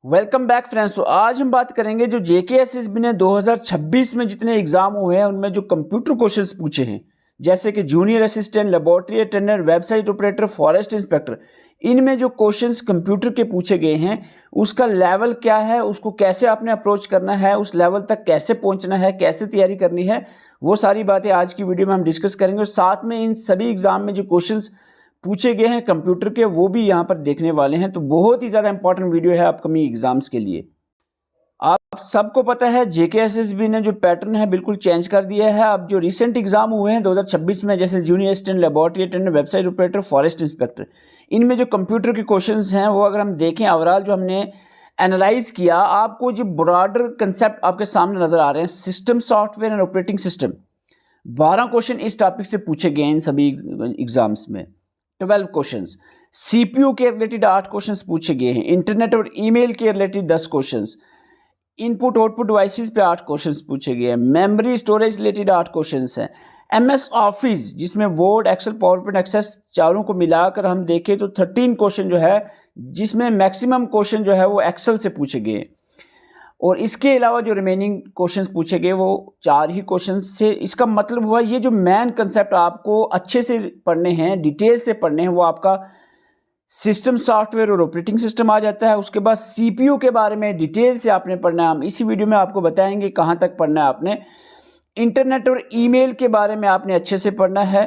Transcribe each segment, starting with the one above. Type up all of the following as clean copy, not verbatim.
Welcome back friends. तो आज हम बात करेंगे जो जेकेएसएसबी ने 2026 में जितने एग्जाम हुए हैं उनमें जो कंप्यूटर क्वेश्चंस पूछे हैं, जैसे कि junior assistant, laboratory attendant, website operator, forest inspector, इनमें जो क्वेश्चंस कंप्यूटर के पूछे गए हैं उसका लेवल क्या है, उसको कैसे आपने अप्रोच करना है, उस लेवल तक कैसे पहुंचना है, कैसे तैयारी करनी है, वो सारी बातें आज की वीडियो में हम डिस्कस करेंगे। और साथ में इन सभी एग्जाम में जो क्वेश्चंस पूछे गए हैं कंप्यूटर के वो भी यहाँ पर देखने वाले हैं। तो बहुत ही ज़्यादा इंपॉर्टेंट वीडियो है अपकमिंग एग्जाम्स के लिए। आप सबको पता है जेकेएसएसबी ने जो पैटर्न है बिल्कुल चेंज कर दिया है। अब जो रिसेंट एग्जाम हुए हैं 2026 में, जैसे junior assistant, laboratory attendant, website operator, forest inspector, इनमें जो कंप्यूटर के क्वेश्चंस हैं वो अगर हम देखें ओवरऑल जो हमने एनालाइज किया, आपको जो ब्रॉडर कंसेप्ट आपके सामने नजर आ रहे हैं, system, software and operating system, 12 question इस टॉपिक से पूछे गए हैं इन सभी एग्जाम्स में। 12 क्वेश्चंस। सीपीयू के रिलेटेड 8 क्वेश्चंस पूछे गए हैं। इंटरनेट और ईमेल के related 10 questions. Input output devices पे 8 क्वेश्चंस पूछे गए हैं। मेमोरी स्टोरेज रिलेटेड 8 क्वेश्चंस हैं। एमएस ऑफिस जिसमें Word, Excel, PowerPoint, Access चारों को मिलाकर हम देखें तो 13 क्वेश्चन जो है, जिसमें मैक्सिमम क्वेश्चन जो है वो एक्सेल से पूछे गए। और इसके अलावा जो रिमेनिंग क्वेश्चंस पूछे गए वो 4 ही क्वेश्चंस से। इसका मतलब हुआ ये जो मेन कंसेप्ट आपको अच्छे से पढ़ने हैं, डिटेल से पढ़ने हैं, वो आपका सिस्टम, सॉफ्टवेयर और ऑपरेटिंग सिस्टम आ जाता है। उसके बाद सीपीयू के बारे में डिटेल से आपने पढ़ना है। हम इसी वीडियो में आपको बताएंगे कहाँ तक पढ़ना है आपने। इंटरनेट और ईमेल के बारे में आपने अच्छे से पढ़ना है।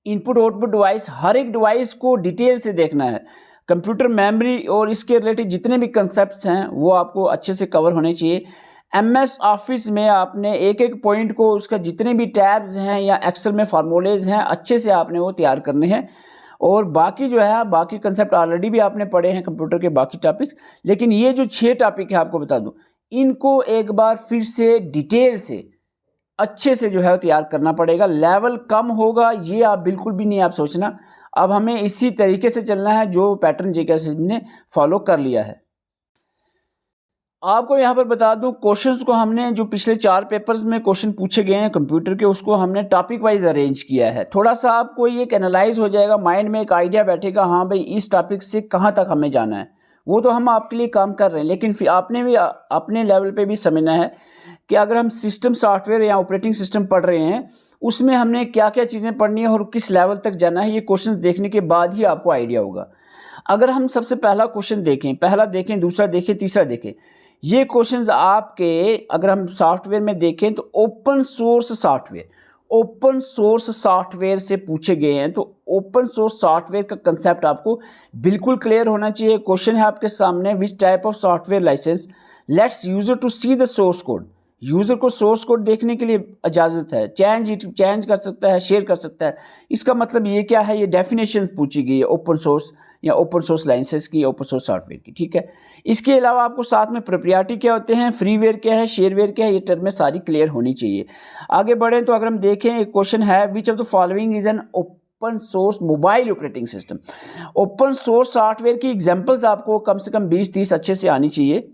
इनपुट आउटपुट डिवाइस, हर एक डिवाइस को डिटेल से देखना है। कंप्यूटर मेमोरी और इसके रिलेटेड जितने भी कंसेप्ट्स हैं वो आपको अच्छे से कवर होने चाहिए। एमएस ऑफिस में आपने एक एक पॉइंट को, उसका जितने भी टैब्स हैं या एक्सेल में फार्मूलेज हैं, अच्छे से आपने वो तैयार करने हैं। और बाकी जो है, बाकी कंसेप्ट ऑलरेडी भी आपने पढ़े हैं कंप्यूटर के बाकी टॉपिक्स, लेकिन ये जो 6 टॉपिक है आपको बता दूं, इनको एक बार फिर से डिटेल से अच्छे से जो है तैयार करना पड़ेगा। लेवल कम होगा ये आप बिल्कुल भी नहीं आप सोचना। अब हमें इसी तरीके से चलना है जो पैटर्न जेकेएसएसबी ने फॉलो कर लिया है। आपको यहाँ पर बता दूं, क्वेश्चंस को हमने जो पिछले 4 पेपर्स में क्वेश्चन पूछे गए हैं कंप्यूटर के, उसको हमने टॉपिक वाइज अरेंज किया है। थोड़ा सा आपको ये एक एनालाइज हो जाएगा, माइंड में एक आइडिया बैठेगा, हाँ भाई इस टॉपिक से कहाँ तक हमें जाना है। वो तो हम आपके लिए काम कर रहे हैं, लेकिन फिर आपने भी अपने लेवल पे भी समझना है कि अगर हम सिस्टम, सॉफ्टवेयर या ऑपरेटिंग सिस्टम पढ़ रहे हैं, उसमें हमने क्या क्या चीज़ें पढ़नी है और किस लेवल तक जाना है। ये क्वेश्चन देखने के बाद ही आपको आइडिया होगा। अगर हम सबसे पहला क्वेश्चन देखें, पहला देखें, दूसरा देखें, तीसरा देखें, ये क्वेश्चंस आपके, अगर हम सॉफ्टवेयर में देखें तो ओपन सोर्स सॉफ्टवेयर से पूछे गए हैं। तो ओपन सोर्स सॉफ्टवेयर का कंसेप्ट आपको बिल्कुल क्लियर होना चाहिए। क्वेश्चन है आपके सामने, which type of software license lets user to see the source code. User को सोर्स कोड देखने के लिए इजाजत है, चेंज कर सकता है, शेयर कर सकता है। इसका मतलब ये क्या है, ये डेफिनेशन पूछी गई है ओपन सोर्स या ओपन सोर्स लाइसेंस की, ओपन सोर्स सॉफ्टवेयर की, ठीक है। इसके अलावा आपको साथ में प्रोप्रिएटी क्या होते हैं, फ्रीवेयर क्या है, शेयरवेयर क्या है, ये टर्में सारी क्लियर होनी चाहिए। आगे बढ़ें तो अगर हम देखें, एक क्वेश्चन है, विच of the following is an open source mobile operating system. Open source software की एग्जांपल्स आपको कम से कम 20-30 अच्छे से आनी चाहिए।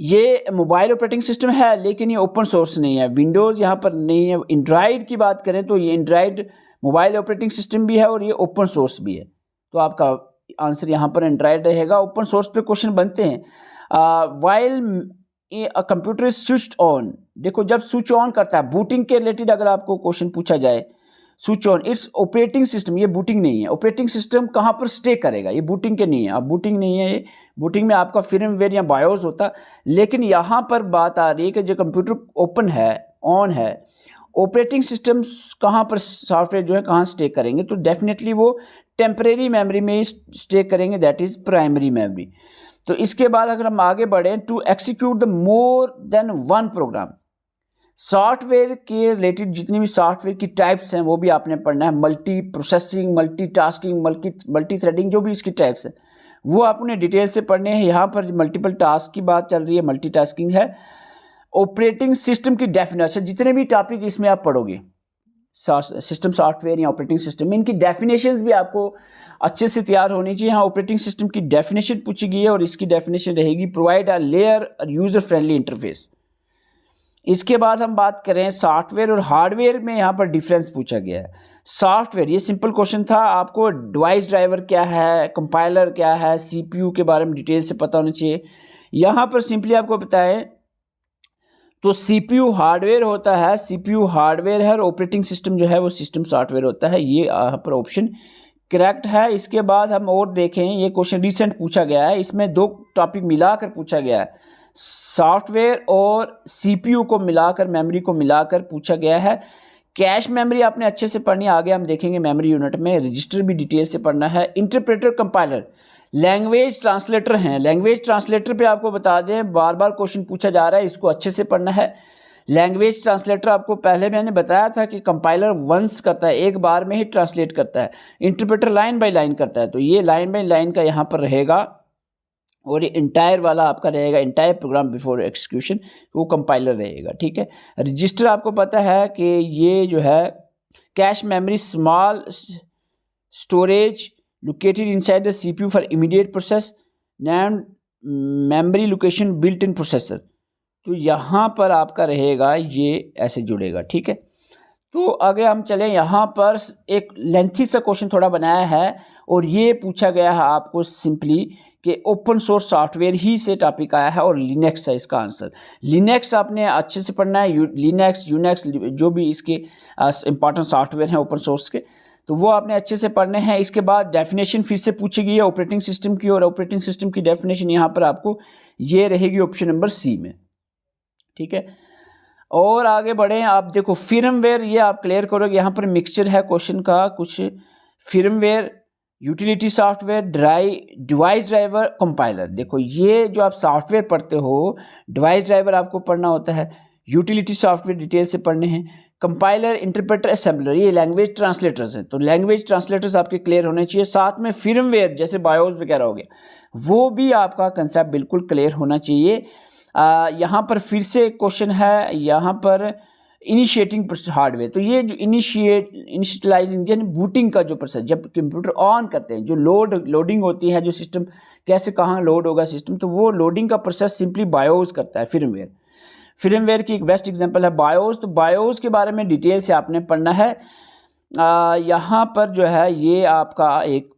ये मोबाइल ऑपरेटिंग सिस्टम है लेकिन ये ओपन सोर्स नहीं है, विंडोज़ यहाँ पर नहीं है। एंड्रॉयड की बात करें तो ये एंड्रॉयड मोबाइल ऑपरेटिंग सिस्टम भी है और ये ओपन सोर्स भी है। तो आपका आंसर यहाँ पर एंड्रॉयड रहेगा। ओपन सोर्स पे क्वेश्चन बनते हैं। While computer is switched on, देखो जब स्विच ऑन करता है, बूटिंग के रिलेटेड अगर आपको क्वेश्चन पूछा जाए, switch on, it's operating system, ये बूटिंग नहीं है। ऑपरेटिंग सिस्टम कहाँ पर स्टे करेगा, ये बूटिंग के नहीं है। अब बूटिंग नहीं है, ये बूटिंग में आपका फिर्मवेयर या बायोस होता। लेकिन यहाँ पर बात आ रही है कि जो कंप्यूटर ओपन है, ऑन है, ऑपरेटिंग सिस्टम कहाँ पर सॉफ्टवेयर जो है कहाँ स्टे करेंगे, तो डेफिनेटली वो टेम्परेरी मेमोरी में स्टे करेंगे, दैट इज़ प्राइमरी मेमोरी। तो इसके बाद अगर हम आगे बढ़ें, to execute the more than one program, software के रिलेटेड जितनी भी सॉफ्टवेयर की टाइप्स हैं वो भी आपने पढ़ना है। Multi processing, multi tasking, multi threading, जो भी इसकी टाइप्स हैं वो आपने डिटेल से पढ़ने हैं। यहाँ पर मल्टीपल टास्क की बात चल रही है, मल्टीटास्किंग है। ऑपरेटिंग सिस्टम की डेफिनेशन, जितने भी टॉपिक इसमें आप पढ़ोगे, सिस्टम, सॉफ्टवेयर या ऑपरेटिंग सिस्टम, इनकी डेफिनेशंस भी आपको अच्छे से तैयार होनी चाहिए। यहाँ ऑपरेटिंग सिस्टम की डेफिनेशन पूछी गई है और इसकी डेफिनेशन रहेगी, provide a layer user friendly interface. इसके बाद हम बात करें सॉफ्टवेयर और हार्डवेयर में, यहाँ पर डिफरेंस पूछा गया है। सॉफ्टवेयर, ये सिंपल क्वेश्चन था, आपको डिवाइस ड्राइवर क्या है, कंपाइलर क्या है, सीपीयू के बारे में डिटेल से पता होना चाहिए। यहाँ पर सिंपली आपको बताएं तो सीपीयू हार्डवेयर होता है, सीपीयू हार्डवेयर है, और ऑपरेटिंग सिस्टम जो है वो सिस्टम सॉफ्टवेयर होता है। ये यहाँ पर ऑप्शन करेक्ट है। इसके बाद हम और देखें, ये क्वेश्चन रिसेंट पूछा गया है, इसमें दो टॉपिक मिलाकर पूछा गया है, सॉफ्टवेयर और सीपीयू को मिलाकर, मेमोरी को मिलाकर पूछा गया है। कैश मेमोरी आपने अच्छे से पढ़नी, आगे हम देखेंगे मेमोरी यूनिट में। रजिस्टर भी डिटेल से पढ़ना है। इंटरप्रेटर, कंपाइलर, लैंग्वेज ट्रांसलेटर हैं। लैंग्वेज ट्रांसलेटर पे आपको बता दें, बार बार क्वेश्चन पूछा जा रहा है, इसको अच्छे से पढ़ना है। लैंग्वेज ट्रांसलेटर आपको पहले मैंने बताया था कि कंपाइलर वंस करता है, एक बार में ही ट्रांसलेट करता है। इंटरप्रेटर लाइन बाय लाइन करता है, तो ये लाइन बाय लाइन का यहाँ पर रहेगा, और ये इंटायर वाला आपका रहेगा, इंटायर प्रोग्राम बिफोर एक्सिक्यूशन, वो कंपाइलर रहेगा। ठीक है। रजिस्टर आपको पता है कि ये जो है cache memory, small storage located inside the CPU for immediate process, named memory location built in processor. तो यहाँ पर आपका रहेगा, ये ऐसे जुड़ेगा। ठीक है। तो आगे हम चलें, यहाँ पर एक लेंथी सा क्वेश्चन थोड़ा बनाया है, और ये पूछा गया है आपको सिंपली कि ओपन सोर्स सॉफ्टवेयर ही से टॉपिक आया है, और लिनक्स है इसका आंसर। लिनक्स आपने अच्छे से पढ़ना है, लिनक्स, यूनिक्स, जो भी इसके इंपॉर्टेंट सॉफ्टवेयर हैं ओपन सोर्स के, तो वो आपने अच्छे से पढ़ने हैं। इसके बाद डेफिनेशन फिर से पूछी गई है ऑपरेटिंग सिस्टम की, और ऑपरेटिंग सिस्टम की डेफिनेशन यहाँ पर आपको ये रहेगी ऑप्शन नंबर सी में। ठीक है। और आगे बढ़ें, आप देखो फिर्मवेयर, ये आप क्लियर करोगे, यहाँ पर मिक्सचर है क्वेश्चन का कुछ। Firmware, utility software, device driver, compiler. देखो ये जो आप सॉफ्टवेयर पढ़ते हो, डिवाइस ड्राइवर आपको पढ़ना होता है, यूटिलिटी सॉफ्टवेयर डिटेल से पढ़ने हैं, कंपाइलर, इंटरप्रेटर, असेंबलर, ये लैंग्वेज ट्रांसलेटर्स हैं। तो लैंग्वेज ट्रांसलेटर्स आपके क्लियर होने चाहिए। साथ में फिर्मवेयर जैसे बायोस वगैरह हो गया, वो भी आपका कंसेप्ट बिल्कुल क्लियर होना चाहिए। यहाँ पर फिर से क्वेश्चन है, यहाँ पर इनिशिएटिंग हार्डवेयर, तो ये जो इनिशियलाइजिंग यानी बूटिंग का जो प्रोसेस, जब कंप्यूटर ऑन करते हैं, जो लोडिंग होती है, जो सिस्टम कैसे कहाँ लोड होगा सिस्टम, तो वो लोडिंग का प्रोसेस सिंपली बायोस करता है। फिर्मवेयर की एक बेस्ट एग्जांपल है बायोस। तो बायोस के बारे में डिटेल से आपने पढ़ना है। यहाँ पर जो है ये आपका एक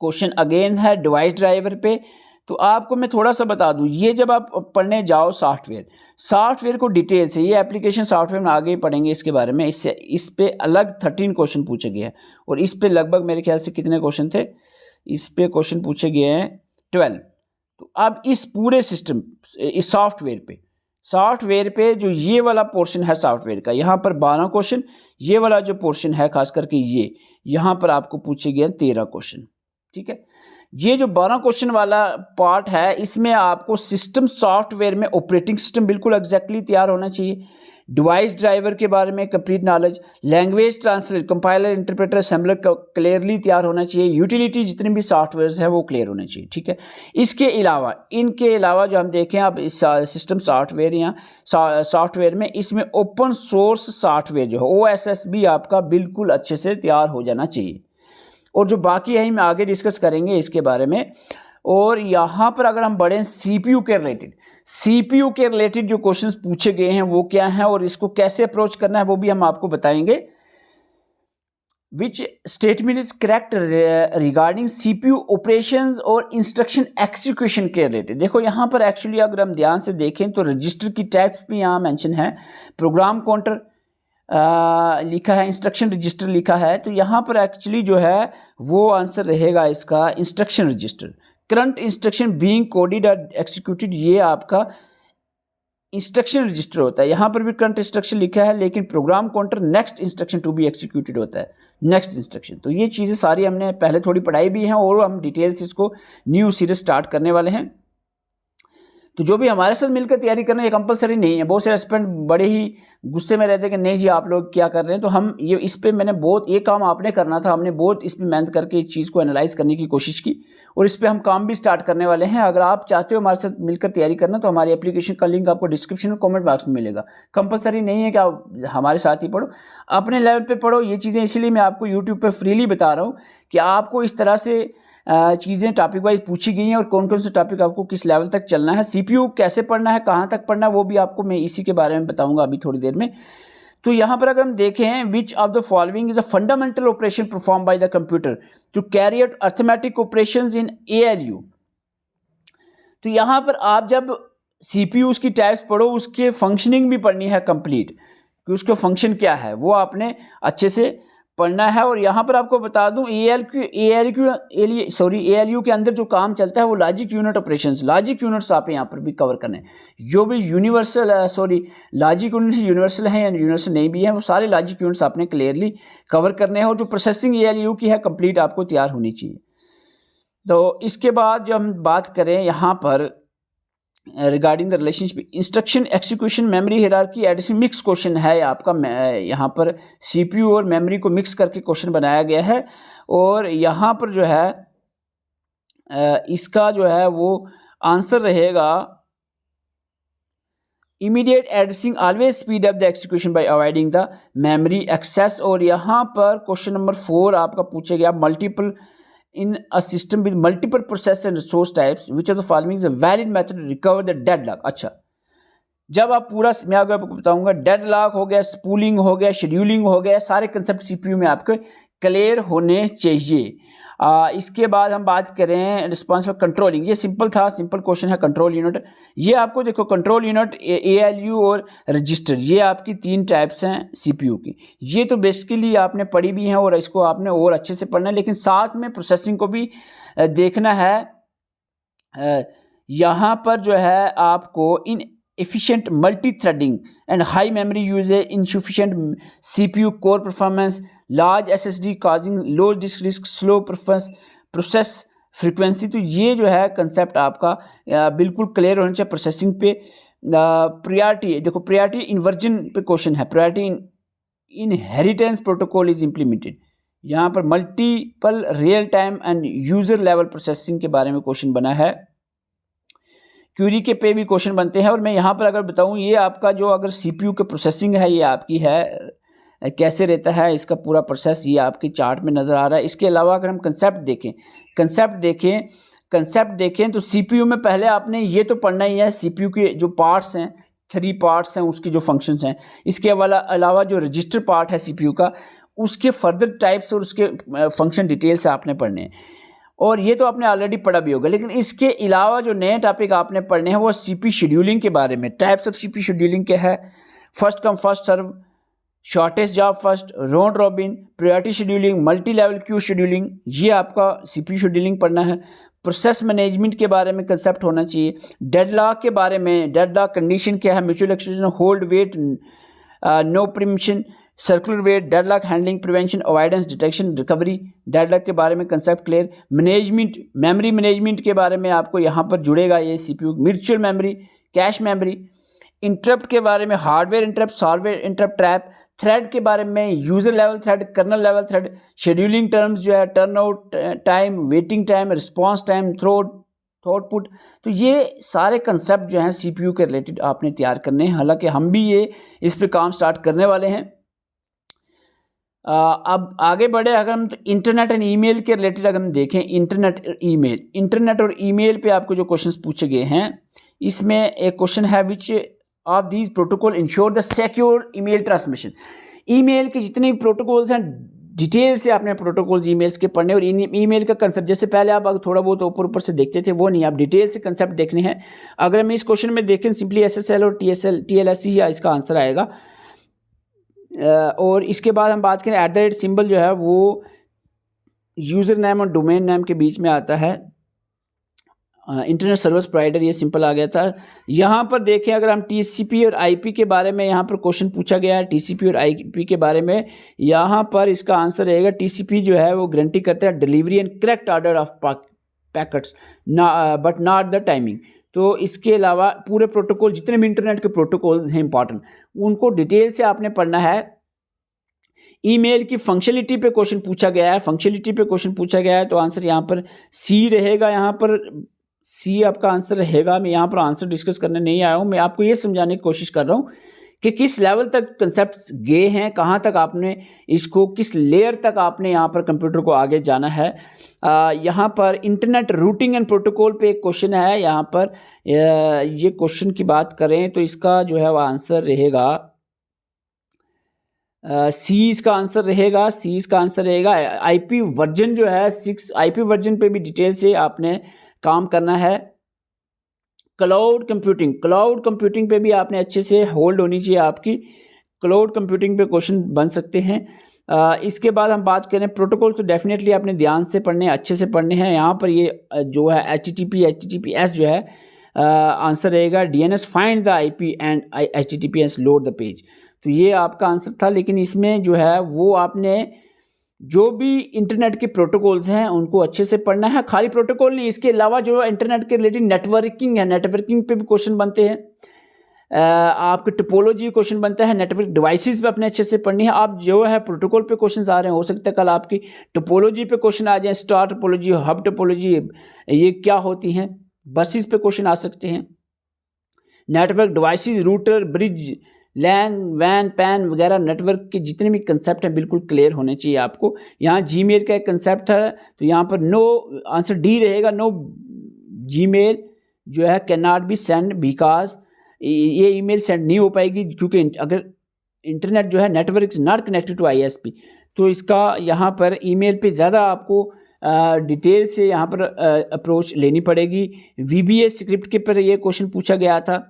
क्वेश्चन अगेन है डिवाइस ड्राइवर पे। तो आपको मैं थोड़ा सा बता दूं, ये जब आप पढ़ने जाओ सॉफ्टवेयर को डिटेल से, ये एप्लीकेशन सॉफ्टवेयर में आगे ही पढ़ेंगे इसके बारे में। इससे इस पे अलग 13 क्वेश्चन पूछे गए हैं, और इस पे लगभग मेरे ख्याल से कितने क्वेश्चन थे, इस पे क्वेश्चन पूछे गए हैं 12। तो अब इस पूरे सिस्टम, इस सॉफ्टवेयर पे जो ये वाला पोर्शन है सॉफ्टवेयर का, यहाँ पर 12 क्वेश्चन, ये वाला जो पोर्शन है खास करके ये, यहाँ पर आपको पूछे गए 13 क्वेश्चन। ठीक है। ये जो 12 क्वेश्चन वाला पार्ट है, इसमें आपको सिस्टम सॉफ्टवेयर में ऑपरेटिंग सिस्टम बिल्कुल एग्जैक्टली तैयार होना चाहिए, डिवाइस ड्राइवर के बारे में complete knowledge, language translate, compiler, interpreter, assembler का क्लियरली तैयार होना चाहिए, यूटिलिटी जितने भी सॉफ्टवेयर हैं वो क्लियर होने चाहिए। ठीक है। इनके अलावा जो हम देखें अब इस सिस्टम सॉफ्टवेयर या सॉफ्टवेयर में, इसमें ओपन सोर्स सॉफ्टवेयर जो है OSS भी आपका बिल्कुल अच्छे से तैयार हो जाना चाहिए। और जो बाकी है हम आगे डिस्कस करेंगे इसके बारे में। और यहाँ पर अगर हम बढ़ें सीपीयू के रिलेटेड जो क्वेश्चंस पूछे गए हैं वो क्या हैं, और इसको कैसे अप्रोच करना है वो भी हम आपको बताएंगे। Which statement is correct regarding CPU operations और इंस्ट्रक्शन एक्सिक्यूशन के रिलेटेड। देखो यहाँ पर एक्चुअली अगर हम ध्यान से देखें तो रजिस्टर की टाइप्स भी यहाँ मेंशन है, प्रोग्राम काउंटर लिखा है, इंस्ट्रक्शन रजिस्टर लिखा है। तो यहाँ पर एक्चुअली जो है वो आंसर रहेगा इसका instruction register. Current instruction being coded और एक्सिक्यूटेड, ये आपका इंस्ट्रक्शन रजिस्टर होता है। यहाँ पर भी करंट इंस्ट्रक्शन लिखा है, लेकिन program counter next instruction to be executed होता है, नेक्स्ट इंस्ट्रक्शन। तो ये चीज़ें सारी हमने पहले थोड़ी पढ़ाई भी हैं, और हम डिटेल से इसको न्यू सीरीज स्टार्ट करने वाले हैं। तो जो भी हमारे साथ मिलकर तैयारी करना ये कंपलसरी नहीं है। बहुत से एस्पिरेंट बड़े ही गुस्से में रहते हैं कि नहीं जी आप लोग क्या कर रहे हैं। तो हम ये इस पे मैंने बहुत, ये काम आपने करना था, हमने बहुत इस पर मेहनत करके इस चीज़ को एनालाइज करने की कोशिश की, और इस पर हम काम भी स्टार्ट करने वाले हैं। अगर आप चाहते हो हमारे साथ मिलकर तैयारी करना, तो हमारी एप्लीकेशन का लिंक आपको डिस्क्रिप्शन और कॉमेंट बॉक्स में मिलेगा। कंपलसरी नहीं है कि आप हमारे साथ ही पढ़ो, अपने लेवल पर पढ़ो। ये चीज़ें इसीलिए मैं आपको यूट्यूब पर फ्रीली बता रहा हूँ कि आपको इस तरह से चीज़ें टॉपिक वाइज पूछी गई हैं और कौन कौन से टॉपिक आपको किस लेवल तक चलना है, CPU कैसे पढ़ना है, कहाँ तक पढ़ना है, वो भी आपको मैं इसी के बारे में बताऊँगा अभी थोड़ी देर में। तो यहाँ पर अगर हम देखें, which of the following is a fundamental operation perform by the computer to carry out arithmetic operations in ALU। तो यहाँ पर आप जब CPU उसकी टाइप्स पढ़ो, उसके फंक्शनिंग भी पढ़नी है कंप्लीट, कि उसका फंक्शन क्या है वो आपने अच्छे से पढ़ना है। और यहाँ पर आपको बता दूं ALU के अंदर जो काम चलता है वो logic unit operations, logic units आप यहाँ पर भी कवर करने, जो भी यूनिवर्सल लॉजिक यूनिट्स यूनिवर्सल हैं या यूनिवर्सल नहीं भी हैं, वो सारे लॉजिक यूनिट्स आपने क्लियरली कवर करने हैं। और जो प्रोसेसिंग ALU की है कंप्लीट आपको तैयार होनी चाहिए। तो इसके बाद जो हम बात करें यहाँ पर regarding the relationship instruction execution memory hierarchy addition, mix question है आपका, यहाँ पर CPU और मेमोरी को मिक्स करके क्वेश्चन बनाया गया है। और यहाँ पर जो है इसका जो है वो आंसर रहेगा immediate addressing always speed up the execution by avoiding the memory access. और यहाँ पर क्वेश्चन नंबर 4 आपका पूछा गया, multiple in a system with multiple process and resource types which of the following is a valid method to recover the deadlock। अच्छा, जब आप पूरा, मैं आपको बताऊंगा, डेडलॉक हो गया, स्पूलिंग हो गया, शेड्यूलिंग हो गया, सारे कंसेप्ट CPU में आपके क्लियर होने चाहिए। इसके बाद हम बात करें रिस्पॉन्स फॉर कंट्रोलिंग, ये सिंपल था, सिंपल क्वेश्चन है। कंट्रोल यूनिट, ये आपको देखो कंट्रोल यूनिट ALU और रजिस्टर, ये आपकी 3 टाइप्स हैं CPU की। ये तो बेसिकली आपने पढ़ी भी हैं और इसको आपने और अच्छे से पढ़ना है, लेकिन साथ में प्रोसेसिंग को भी देखना है। यहाँ पर जो है आपको इन efficient multi-threading and high memory usage, insufficient CPU core performance, large SSD causing low disk risk, slow process frequency। तो ये जो है कंसेप्ट आपका बिल्कुल क्लियर होना चाहिए प्रोसेसिंग पे। प्रायोरिटी, देखो प्रायोरिटी इन्वर्जन पे क्वेश्चन है, priority inheritance protocol is implemented. यहाँ पर multiple real time and user level processing के बारे में क्वेश्चन बना है। क्यूरी के पे भी क्वेश्चन बनते हैं। और मैं यहाँ पर अगर बताऊँ, ये आपका जो अगर CPU के प्रोसेसिंग है ये आपकी है, कैसे रहता है इसका पूरा प्रोसेस, ये आपके चार्ट में नज़र आ रहा है। इसके अलावा अगर हम कंसेप्ट देखें तो CPU में पहले आपने ये तो पढ़ना ही है, CPU के जो पार्ट्स हैं, 3 पार्ट्स हैं, उसकी जो फंक्शंस हैं। इसके अलावा जो रजिस्टर पार्ट है CPU का, उसके फर्दर टाइप्स और उसके फंक्शन डिटेल से आपने पढ़ने हैं। और ये तो आपने ऑलरेडी पढ़ा भी होगा, लेकिन इसके अलावा जो नए टॉपिक आपने पढ़ने हैं वो CPU शेड्यूलिंग के बारे में। टाइप्स ऑफ CPU शेड्यूलिंग क्या है, first come first serve, shortest job first, round robin, priority scheduling, multi level queue scheduling, ये आपका CPU शेड्यूलिंग पढ़ना है। प्रोसेस मैनेजमेंट के बारे में कंसेप्ट होना चाहिए। डेडलॉक के बारे में, डेडलॉक कंडीशन क्या है, mutual exclusion, hold wait, no permission, circular wait, deadlock handling, prevention, avoidance, detection, recovery, deadlock के बारे में concept clear. Management, memory management के बारे में आपको यहाँ पर जुड़ेगा ये CPU। Virtual memory, cache memory, interrupt के बारे में, hardware interrupt, software interrupt trap, thread के बारे में, user level thread, kernel level thread, scheduling terms जो है, turn out time, waiting time, response time, throughput. तो ये सारे कंसेप्ट जो हैं CPU के रिलेटेड आपने तैयार करने हैं। हालांकि हम भी ये इस पर काम स्टार्ट करने वाले हैं। अब आगे बढ़े, अगर हम इंटरनेट एंड ईमेल के रिलेटेड अगर हम देखें, इंटरनेट और ईमेल पे आपको जो क्वेश्चंस पूछे गए हैं, इसमें एक क्वेश्चन है, which of these protocol ensure the secure email transmission. Email के जितने भी प्रोटोकॉल्स हैं, डिटेल से आपने प्रोटोकॉल्स ईमेल्स के पढ़ने। और ईमेल का कंसेप्ट जैसे पहले आप थोड़ा बहुत ऊपर से देखते थे, वो नहीं, आप डिटेल से कंसेप्ट देखने हैं। अगर हम इस क्वेश्चन में देखें, सिंपली SSL और TLS ही इसका आंसर आएगा। और इसके बाद हम बात करें, @ सिंबल जो है वो यूज़र नेम और डोमेन नेम के बीच में आता है। इंटरनेट सर्विस प्रोवाइडर, ये सिंपल आ गया था। यहाँ पर देखें, अगर हम TCP और IP के बारे में यहाँ पर क्वेश्चन पूछा गया है, TCP और IP के बारे में, यहाँ पर इसका आंसर रहेगा TCP जो है वो गारंटी करता है delivery and correct order of packets but not the timing. तो इसके अलावा पूरे प्रोटोकॉल, जितने भी इंटरनेट के प्रोटोकॉल्स हैं इंपॉर्टेंट, उनको डिटेल से आपने पढ़ना है। ईमेल की फंक्शनलिटी पे क्वेश्चन पूछा गया है, तो आंसर यहाँ पर C रहेगा। यहाँ पर C आपका आंसर रहेगा। मैं यहाँ पर आंसर डिस्कस करने नहीं आया हूँ, मैं आपको ये समझाने की कोशिश कर रहा हूँ कि किस लेवल तक कंसेप्ट्स गए हैं, कहाँ तक आपने इसको, किस लेयर तक आपने यहाँ पर कंप्यूटर को आगे जाना है। यहाँ पर इंटरनेट रूटिंग एंड प्रोटोकॉल पे एक क्वेश्चन है। यहाँ पर ये क्वेश्चन की बात करें तो इसका जो है वो आंसर रहेगा सी। इसका आंसर रहेगा सी। इसका आंसर रहेगा आईपी वर्जन जो है 6, आईपी वर्जन पे भी डिटेल से आपने काम करना है। क्लाउड कंप्यूटिंग पे भी आपने अच्छे से होल्ड होनी चाहिए आपकी। क्लाउड कंप्यूटिंग पे क्वेश्चन बन सकते हैं। इसके बाद हम बात करें प्रोटोकॉल, तो डेफिनेटली आपने ध्यान से पढ़ने हैं, अच्छे से पढ़ने हैं। यहाँ पर ये जो है HTTPS जो है आंसर रहेगा DNS find the IP and HTTPS load the page. तो ये आपका आंसर था, लेकिन इसमें जो है वो आपने जो भी इंटरनेट के प्रोटोकॉल्स हैं उनको अच्छे से पढ़ना है। खाली प्रोटोकॉल नहीं, इसके अलावा जो इंटरनेट के रिलेटेड नेटवर्किंग है, नेटवर्किंग पे भी क्वेश्चन बनते हैं। आपके टोपोलॉजी क्वेश्चन बनता है, नेटवर्क डिवाइसेस पे अपने अच्छे से पढ़नी है। आप जो है प्रोटोकॉल पे क्वेश्चन आ रहे हैं, हो सकता है कल आपकी टोपोलॉजी पे क्वेश्चन आ जाए, स्टार टोपोलॉजी, हब टोपोलॉजी, ये क्या होती हैं, बसेस पे क्वेश्चन आ सकते हैं। नेटवर्क डिवाइसेस, रूटर, ब्रिज, लैन, वैन, पैन वगैरह नेटवर्क के जितने भी कंसेप्ट हैं बिल्कुल क्लियर होने चाहिए आपको। यहाँ जीमेल का एक कंसेप्ट है, तो यहाँ पर नो, आंसर डी रहेगा। नो जीमेल जो है can not be send because ये ईमेल सेंड नहीं हो पाएगी, क्योंकि अगर इंटरनेट जो है network is not connected to ISP। तो इसका यहाँ पर ईमेल पे ज़्यादा आपको डिटेल से यहाँ पर अप्रोच लेनी पड़ेगी। VBA स्क्रिप्ट के पर ये क्वेश्चन पूछा गया था।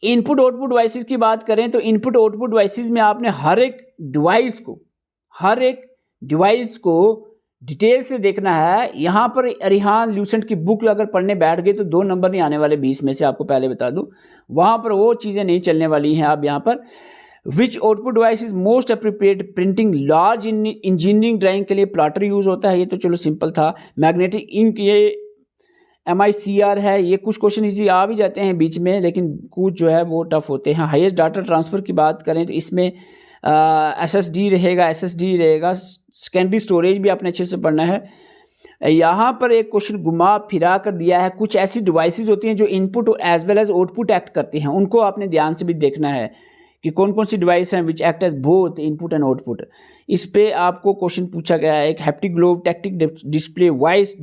इनपुट आउटपुट डिवाइसेस की बात करें तो इनपुट आउटपुट डिवाइसेस में आपने हर एक डिवाइस को डिटेल से देखना है। यहाँ पर रिहान ल्यूसेंट की बुक अगर पढ़ने बैठ गए तो 2 नंबर नहीं आने वाले 20 में से, आपको पहले बता दूं। वहाँ पर वो चीज़ें नहीं चलने वाली हैं। आप यहाँ पर which output device is most appropriate printing large engineering drawing के लिए प्लाटर यूज़ होता है, ये तो चलो सिंपल था। मैग्नेटिक इंक, ये MICR है। ये कुछ क्वेश्चन इजी आ भी जाते हैं बीच में, लेकिन कुछ जो है वो टफ होते हैं। हाईएस्ट डाटा ट्रांसफ़र की बात करें तो इसमें SSD रहेगा। सेकेंडरी स्टोरेज भी आपने अच्छे से पढ़ना है। यहाँ पर एक क्वेश्चन घुमा फिरा कर दिया है। कुछ ऐसी डिवाइसेस होती हैं जो input as well as output act करते हैं, उनको आपने ध्यान से भी देखना है कि कौन कौन सी डिवाइस हैं which act as both input and output. इस पे आपको क्वेश्चन पूछा गया है। एक haptic glove, tactic display, voice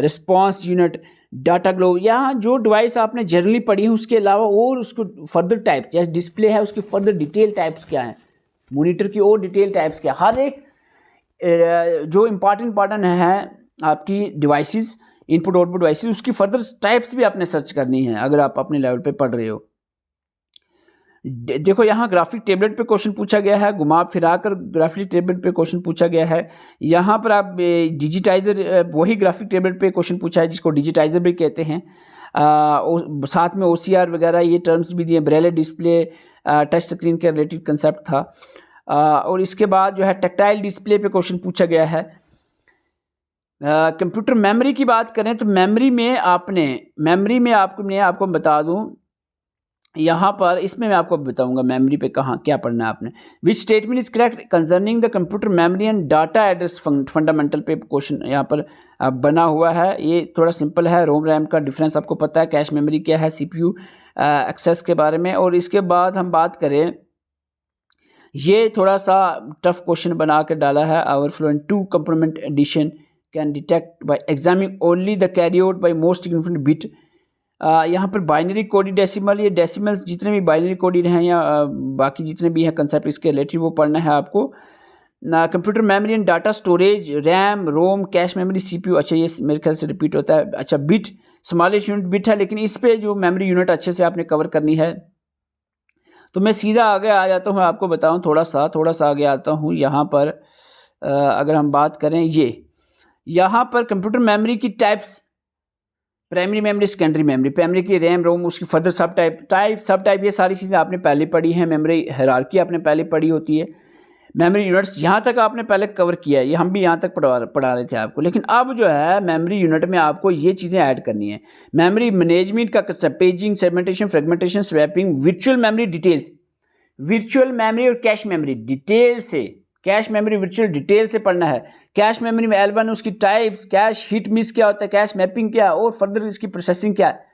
response unit, data glove. यहाँ जो डिवाइस आपने जनरली पढ़ी है उसके अलावा और उसको फर्दर टाइप्स, जैसे डिस्प्ले है उसकी फर्दर डिटेल टाइप्स क्या हैं, मॉनिटर की और डिटेल टाइप्स क्या, हर एक जो इम्पॉर्टेंट है आपकी डिवाइसेस, इनपुट आउटपुट डिवाइसेस, उसकी फर्दर टाइप्स भी आपने सर्च करनी है अगर आप अपने लेवल पे पढ़ रहे हो। देखो यहाँ ग्राफिक टेबलेट पे क्वेश्चन पूछा गया है, घुमा फिरा कर ग्राफिक टेबलेट पे क्वेश्चन पूछा गया है। यहाँ पर आप डिजिटाइजर, वही ग्राफिक टेबलेट पे क्वेश्चन पूछा है जिसको डिजिटाइजर भी कहते हैं। साथ में OCR वगैरह ये टर्म्स भी दिए। ब्रेल डिस्प्ले, टच स्क्रीन के रिलेटेड कंसेप्ट था। और इसके बाद जो है टेक्टाइल डिस्प्ले पे क्वेश्चन पूछा गया है। कंप्यूटर मेमोरी की बात करें तो मेमोरी में आपको बता दूं, यहाँ पर इसमें मैं आपको बताऊंगा मेमोरी पे कहाँ क्या पढ़ना है आपने। Which statement is correct concerning the computer memory and data address fundamental पे क्वेश्चन यहाँ पर बना हुआ है। ये थोड़ा सिंपल है। रोम रैम का डिफरेंस आपको पता है, कैश मेमोरी क्या है, CPU एक्सेस के बारे में। और इसके बाद हम बात करें, ये थोड़ा सा टफ क्वेश्चन बना कर डाला है। Overflow in 2 component addition can detect by examining only the carry out by most significant bit. यहाँ पर बाइनरी कोडेड डेसिमल, ये डेसिमल्स जितने भी बाइनरी कोडेड हैं या बाकी जितने भी हैं कंसेप्ट इसके रिलेटेड वो पढ़ना है आपको। Computer memory and data storage, RAM, ROM, cache memory, CPU। अच्छा ये मेरे ख्याल से रिपीट होता है। अच्छा बिट, स्मॉलेस्ट यूनिट बिट है, लेकिन इस पे जो मेमोरी यूनिट अच्छे से आपने कवर करनी है। तो मैं सीधा आगे आ जाता हूँ, आपको बताऊँ थोड़ा सा आगे आता हूँ। यहाँ पर अगर हम बात करें, यहाँ पर कंप्यूटर मेमोरी की types, primary memory, secondary memory, primary की रैम, रोम, उसकी फर्दर सब टाइप, ये सारी चीज़ें आपने पहले पढ़ी हैं। मेमोरी हायरार्की आपने पहले पढ़ी होती है। मेमोरी यूनिट्स यहाँ तक आपने पहले कवर किया है, ये हम भी यहाँ तक पढ़ा रहे थे आपको। लेकिन अब जो है मेमोरी यूनिट में आपको ये चीज़ें ऐड करनी है। मेमोरी मैनेजमेंट का concept, paging, segmentation, fragmentation, swapping, virtual memory details, virtual memory और कैश मेमोरी डिटेल से, कैश मेमोरी वर्चुअल डिटेल से पढ़ना है। कैश मेमोरी में L1 उसकी टाइप्स, कैश हिट मिस क्या होता है, कैश मैपिंग क्या है और फर्दर इसकी प्रोसेसिंग क्या है।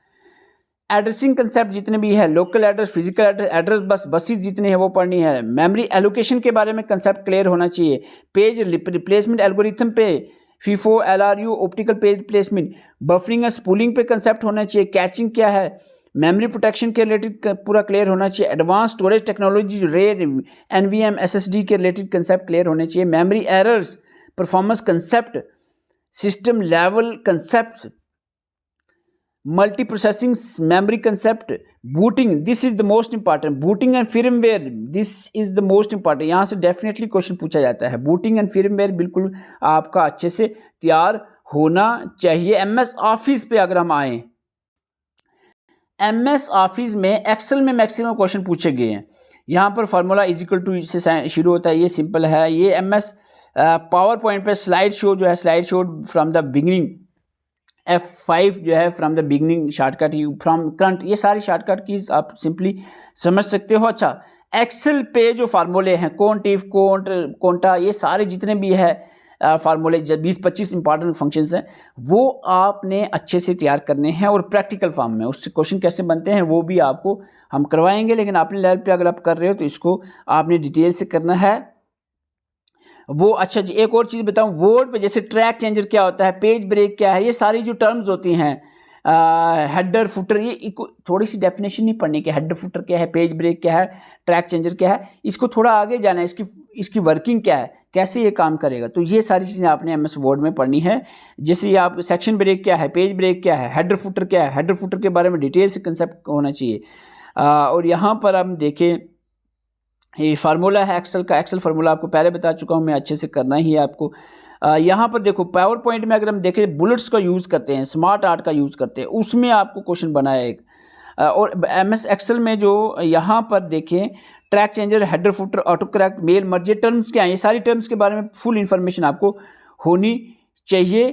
एड्रेसिंग कंसेप्ट जितने भी है, local address, physical address, address bus, buses जितने हैं वो पढ़नी है। मेमोरी एलोकेशन के बारे में कंसेप्ट क्लियर होना चाहिए। पेज रिप्लेसमेंट एल्गोरिथम पे, FIFO, LRU, optical page replacement, buffering और स्पूलिंग पे कंसेप्ट होना चाहिए। कैचिंग क्या है, मेमोरी प्रोटेक्शन के रिलेटेड पूरा क्लियर होना चाहिए। Advance storage technology, RAID, NVM, SSD के रिलेटेड कंसेप्ट क्लियर होने चाहिए। Memory errors, performance concept, system level concept, multi processing memory concept, booting, this is the most important. Booting and firmware, this is the most important. यहाँ से definitely question पूछा जाता है। Booting and फिर्मवेयर बिल्कुल आपका अच्छे से तैयार होना चाहिए। एमएस ऑफिस पे अगर हम आए, एमएस ऑफिस में एक्सेल में मैक्सिमम क्वेश्चन पूछे गए हैं। यहाँ पर फार्मूला इज इक्वल टू से शुरू होता है, ये सिंपल है। ये एमएस पावर पॉइंट पे स्लाइड शो जो है, slide show from the beginning, F5 जो है from the beginning shortcut, from current, ये सारी शॉर्टकट कीज आप सिंपली समझ सकते हो। अच्छा, एक्सेल पे जो फार्मूले हैं, कोंट, इफ, कोंट, कोंटा, ये सारे जितने भी है फार्मूले, 20-25 इंपॉर्टेंट फंक्शंस हैं, वो आपने अच्छे से तैयार करने हैं और प्रैक्टिकल फॉर्म में। उससे क्वेश्चन कैसे बनते हैं वो भी आपको हम करवाएंगे, लेकिन अपने लेवल पे अगर आप कर रहे हो तो इसको आपने डिटेल से करना है वो। अच्छा जी, एक और चीज़ बताऊं, वर्ड पे जैसे ट्रैक चेंजर क्या होता है, पेज ब्रेक क्या है, ये सारी जो टर्म्स होती हैं, हेडर फुटर, ये थोड़ी सी डेफिनेशन नहीं पढ़नी कि हेडर फुटर क्या है, पेज ब्रेक क्या है, ट्रैक चेंजर क्या है, इसको थोड़ा आगे जाना है, इसकी वर्किंग क्या है, कैसे ये काम करेगा। तो ये सारी चीज़ें आपने एमएस वर्ड में पढ़नी है। जैसे ये आप सेक्शन ब्रेक क्या है, पेज ब्रेक क्या है, हेडर फुटर क्या है, हेडर फुटर के बारे में डिटेल से कंसेप्ट होना चाहिए। और यहाँ पर हम देखें, ये फार्मूला है एक्सेल का, एक्सेल फार्मूला आपको पहले बता चुका हूँ मैं, अच्छे से करना ही है आपको। यहाँ पर देखो, पावर पॉइंट में अगर हम देखें, बुलेट्स का यूज़ करते हैं, स्मार्ट आर्ट का यूज़ करते हैं, उसमें आपको क्वेश्चन बना है एक। और एमएस एक्सेल में जो यहाँ पर देखें, track changer, header footer, auto correct, mail merge, ये टर्म्स क्या हैं, ये सारी टर्म्स के बारे में फुल इंफॉर्मेशन आपको होनी चाहिए।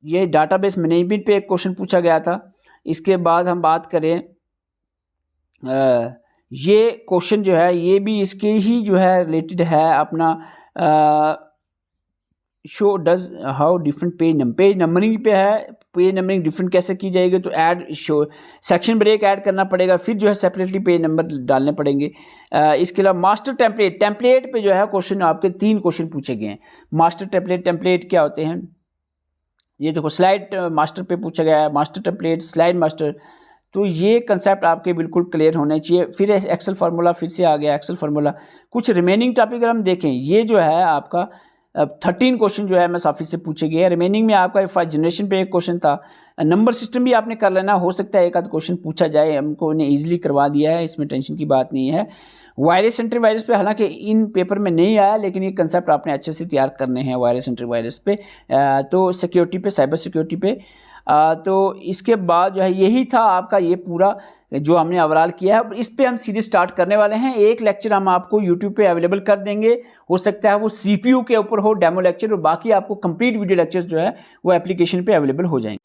ये डाटाबेस मैनेजमेंट पे एक क्वेश्चन पूछा गया था। इसके बाद हम बात करें, ये क्वेश्चन जो है ये भी इसके ही जो है रिलेटेड है अपना, show does how different page numbering पे है। पेज नंबरिंग डिफरेंट कैसे की जाएगी, तो add show section break add करना पड़ेगा, फिर जो है सेपरेटली पेज नंबर डालने पड़ेंगे। इसके अलावा मास्टर टेम्पलेट पे जो है क्वेश्चन, आपके 3 क्वेश्चन पूछे गए हैं। मास्टर टेम्पलेट क्या होते हैं, ये देखो स्लाइड मास्टर पे पूछा गया है, मास्टर टेम्पलेट, स्लाइड मास्टर। तो ये कंसेप्ट आपके बिल्कुल क्लियर होने चाहिए। फिर एक्सेल फार्मूला फिर से आ गया, एक्सेल फार्मूला। कुछ रिमेनिंग टॉपिक अगर हम देखें, ये जो है आपका 13 क्वेश्चन जो है एमएस ऑफिस से पूछे गए। रिमेनिंग में आपका फाइल जनरेशन पे एक क्वेश्चन था, नंबर सिस्टम भी आपने कर लेना, हो सकता है एक आध क्वेश्चन पूछा जाए, हमको ने ईजिली करवा दिया है, इसमें टेंशन की बात नहीं है। वायरस एंट्री वायरस पे हालांकि इन पेपर में नहीं आया, लेकिन ये कंसेप्ट आपने अच्छे से तैयार करने हैं वायरस एंट्री वायरस पे। तो सिक्योरिटी पे, साइबर सिक्योरिटी पे। तो इसके बाद जो है यही था आपका ये पूरा जो हमने ओवरऑल किया है। इस पे हम सीरीज स्टार्ट करने वाले हैं। एक लेक्चर हम आपको यूट्यूब पे अवेलेबल कर देंगे, हो सकता है वो सीपीयू के ऊपर हो डेमो लेक्चर, और बाकी आपको कंप्लीट वीडियो लेक्चर्स जो है वो एप्लीकेशन पे अवेलेबल हो जाएंगे।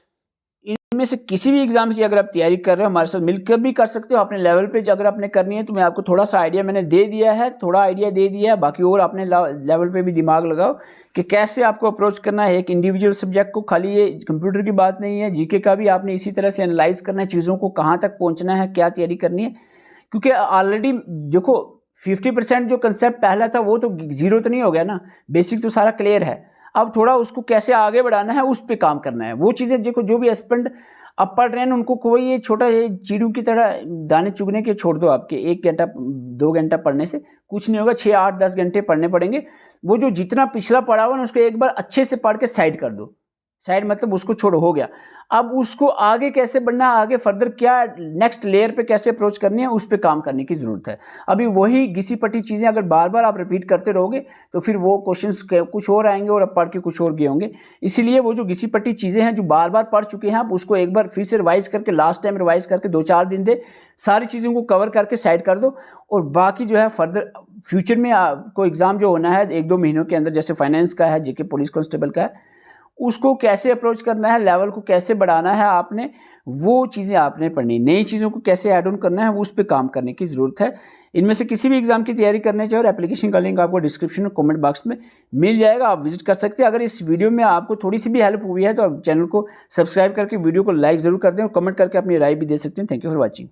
इनमें से किसी भी एग्जाम की अगर आप तैयारी कर रहे हो, हमारे साथ मिलकर भी कर सकते हो। अपने लेवल पे अगर आपने करनी है तो मैं आपको थोड़ा सा आइडिया मैंने दे दिया है, थोड़ा आइडिया दे दिया है, बाकी और अपने लेवल पे भी दिमाग लगाओ कि कैसे आपको अप्रोच करना है एक इंडिविजुअल सब्जेक्ट को। खाली ये कंप्यूटर की बात नहीं है, जीके का भी आपने इसी तरह से एनालाइज करना है, चीज़ों को कहाँ तक पहुँचना है, क्या तैयारी करनी है। क्योंकि ऑलरेडी देखो 50% जो कंसेप्ट पहला था वो तो जीरो तो नहीं हो गया ना, बेसिक तो सारा क्लियर है। अब थोड़ा उसको कैसे आगे बढ़ाना है उस पर काम करना है। वो चीज़ें देखो, जो भी एस्पिरेंट अब पढ़ रहे हैं उनको कोई ये छोटा ये चीड़ों की तरह दाने चुगने के छोड़ दो। आपके 1 घंटा 2 घंटा पढ़ने से कुछ नहीं होगा, 6 8 10 घंटे पढ़ने पड़ेंगे। वो जो जितना पिछला पढ़ा हुआ ना उसको एक बार अच्छे से पढ़ के साइड कर दो। साइड मतलब उसको छोड़ो, हो गया। अब उसको आगे कैसे बढ़ना, आगे फर्दर क्या नेक्स्ट लेयर पे कैसे अप्रोच करनी है, उस पे काम करने की ज़रूरत है। अभी वही घिसी पटी चीज़ें अगर बार बार आप रिपीट करते रहोगे तो फिर वो क्वेश्चंस कुछ और आएंगे और अब पढ़ के कुछ और गए होंगे। इसीलिए वो जो घिसी पटी चीज़ें हैं जो बार बार पढ़ चुके हैं, आप उसको एक बार फिर से रिवाइज करके, लास्ट टाइम रिवाइज करके 2-4 दिन दे, सारी चीज़ों को कवर करके साइड कर दो। और बाकी जो है फर्दर फ्यूचर में आपको एग्ज़ाम जो होना है 1-2 महीनों के अंदर, जैसे फाइनेंस का है, जेके पुलिस कांस्टेबल का है, उसको कैसे अप्रोच करना है, लेवल को कैसे बढ़ाना है, आपने वो चीज़ें आपने पढ़नी। नई चीज़ों को कैसे ऐड ऑन करना है, वो उस पर काम करने की ज़रूरत है। इनमें से किसी भी एग्जाम की तैयारी करने चाहिए और एप्लीकेशन का लिंक आपको डिस्क्रिप्शन और कमेंट बॉक्स में मिल जाएगा, आप विजिट कर सकते हैं। अगर इस वीडियो में आपको थोड़ी सी भी हेल्प हुई है तो आप चैनल को सब्सक्राइब करके वीडियो को लाइक ज़रूर कर दें और कमेंट करके अपनी राय भी दे सकते हैं। Thank you for watching.